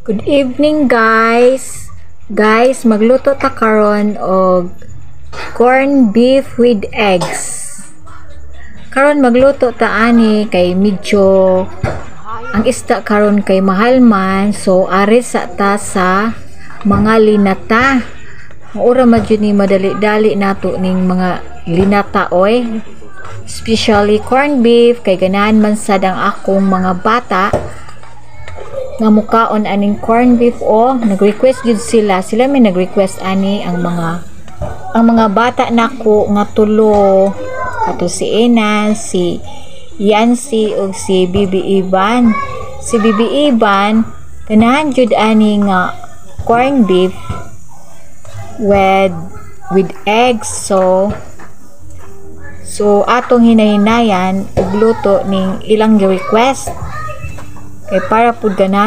Good evening guys. Guys, magluto ta karon og corn beef with eggs. Karon magluto ta ani kay medyo ang isda karon kay mahal man, so ari sa ta sa mga linata. Maura man jud ni madali-dali nato ning mga linata oy. Especially corn beef kay ganahan man sad ang akong mga bata nga mukaon aning corn beef nag-request jud sila may nag-request ani ang mga bata nako nga tulo kato si Enan, si Yancy ug si Bibi Iban. Si Bibi Iban ganahan jud ani nga corn beef with eggs, so atong hinay-hinayan ug luto ning ilang request kay para pud ganahan